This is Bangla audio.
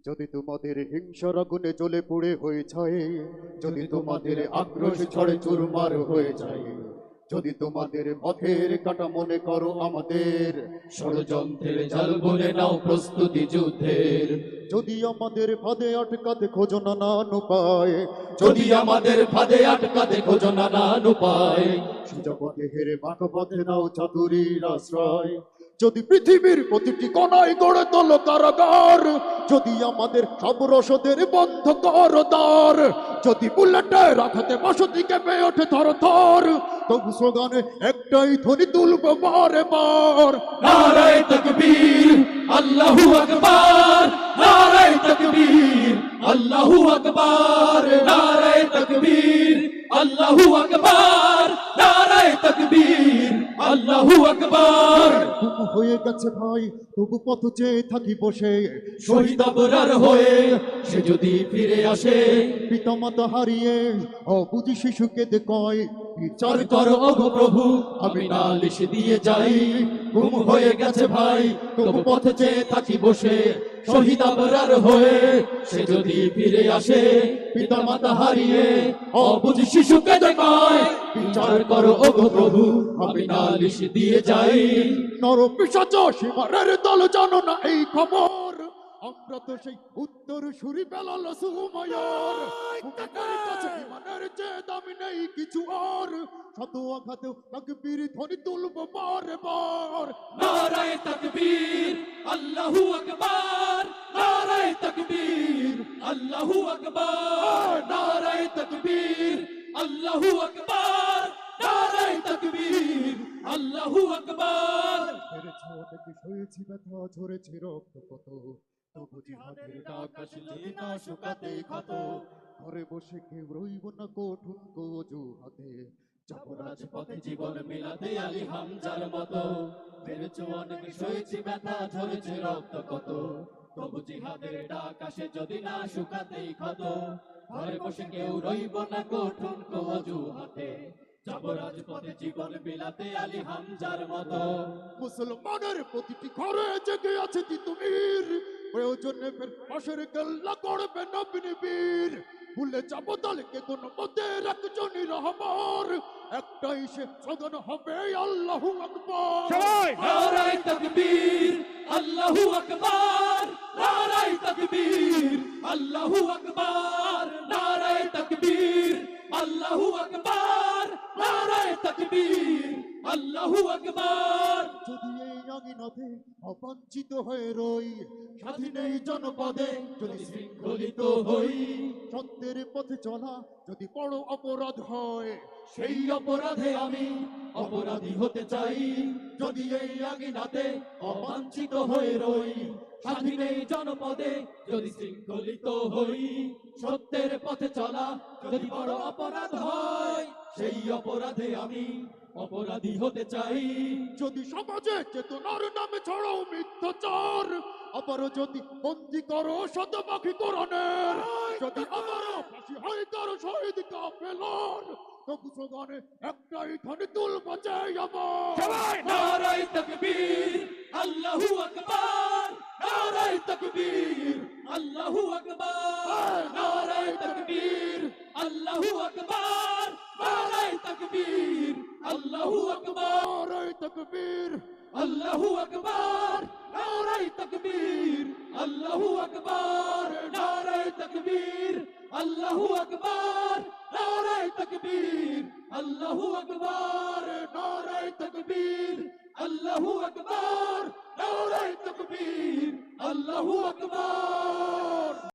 যদি তোমাদের হিংসার আগুনে জ্বলে পুড়ে হয়ে যায়, যদি তোমাদের আক্রোশ ছড়ে চুরমার হয়ে যায়, যদি তোমাদের পথের কাটা মনে করো আমাদের, ষড়যন্ত্রের জাল বলে নাও প্রস্তুতি যুদ্ধের। যদি আমাদের ফাঁদে আটকাতে খোঁজো নানান উপায়, যদি আমাদের ফাঁদে আটকাতে খোঁজো নানান উপায়, সোজা পথে হেরে বাঁকা পথে নাও চাতুরীর আশ্রয়। যদি পৃথিবীর প্রতিটি কোণায় গড়ে তোলো কারাগার, যদি আমাদের সব রসদের বন্ধ করো দ্বার, যদি বুলেটের আঘাতে বসতি কেঁপে ওঠে থর থর, তবু স্লোগানে একটাই ধ্বনি তুলবো বারে বার, নারায়ে তাকবীর, আল্লাহু আকবার, নারায়ে তাকবীর, আল্লাহু আকবার, নারায়ে তাকবীর, আল্লাহু আকবার, নারায়ে তাকবীর, আল্লাহু আকবার। তবু হয়ে গেছে ভাই, তবু পথ চেয়ে থাকি বসে, শহীদ আবরার হয়ে সে যদি ফিরে আসে, পিতামাতা হারিয়ে অবুঝি শিশুকে কয়, বিচার করো ওগো প্রভু, আমি নালিশ দিয়ে যাই। গুম হয়ে গেছে ভাই, তবু পথে চেয়ে থাকি বসে, শহীদ আবরার হয়ে সে যদি ফিরে আসে, পিতা মাতা হারিয়ে অবুঝ শিশুকে দেখায়। বিচার করো ওগো প্রভু, আমি নালিশ দিয়ে যাই। নর পিশাচ সীমারের দল জানো না এই খবর, আমরা তো সেই উত্তর সুরি বেলাল সুমায়ার, মুখের কাছে ইমানের চেয়ে দামি নেই কিছু আর, শত আঘাতেও তাকবীর ধ্বনি তুলবো বারে বার, নারায়ে তাকবীর, আল্লাহু আকবার, নারায়ে তাকবীর, আল্লাহু আকবার, নারায়ে তাকবীর, আল্লাহু আকবার, নারায়ে তাকবীর, আল্লাহু আকবার। হেরেছে অনেক সয়েছি ব্যথা ঝরেছে রক্ত কত, তবু জিহাদের ডাক আসে যদি না শুকাতে ক্ষত, ঘরে বসে কেউ রইব না কঠোর অজুহাতে, যাব রাজপথে জীবন মিলাতে আলী হামজার মতো, মেরেছ অনেক সয়েছি ব্যথা ঝরেছে রক্ত কত, তবু জিহাদের ডাক আসে যদি না শুকাতেই ক্ষত, ঘরে বসে কেউ রইব না কঠোর অজুহাতে, যাব রাজপথে জীবন বিলাতে আলী হামজার মতো। মুসলমানের প্রতিটি ঘরে জেগে আছে তিতুমির, প্রয়োজনে ফের পাশের কেল্লা করবে নবীন বীর, ভুলে যাবো দলকে কোন মতে একজনই রহবার, একটাই সে স্লোগান হবে আল্লাহু আকবার, নারায়ে তাকবীর, আল্লাহু আকবার, নারায়ে তাকবীর, আল্লাহু আকবার, নারায়ে তাকবীর, আল্লাহু আকবার, নারায়ে তাকবীর, আল্লাহু আকবার। যদি এই আঙিনাতে অবাঞ্ছিত হয়ে রই, স্বাধীন এই জনপদে যদি শৃঙ্খলিত হই, সত্যের পথে চলা যদি বড় অপরাধ হয়, সেই অপরাধে আমি অপরাধী হতে চাই। যদি এই আঙিনাতে অবাঞ্ছিত হয়ে রই, স্বাধীন এই জনপদে যদি শৃঙ্খলিত হই, সত্যের পথে চলা যদি বড় অপরাধ হয়, সেই অপরাধে আমি অপরাধী হতে চাই। যদি সমাজে চেতনার নামে ছড়াও মিথ্যাচার, আবারও যদি বন্দি করো শতপাখি কোরআনের, যদি আবারও ফাঁসি হয় কারো শহীদ কাফেলার, তবু স্লোগানে একটাই ধ্বনি তুলবো যে আমার, নারায়ে তাকবীর, আল্লাহু আকবার, নারায়ে তাকবীর, আল্লাহু আকবার, নারায়ে তাকবীর, আল্লাহু আকবার, নারায়ে তাকবীর, আল্লাহু আকবার, নারায়ে তাকবীর, আল্লাহু আকবার, নারায়ে তাকবীর, আল্লাহু আকবার, নারায়ে তাকবীর, আল্লাহু আকবার, নারায়ে তাকবীর, আল্লাহু আকবার, নারায়ে তাকবীর, আল্লাহু আকবার, নারায়ে তাকবীর, আল্লাহু আকবার।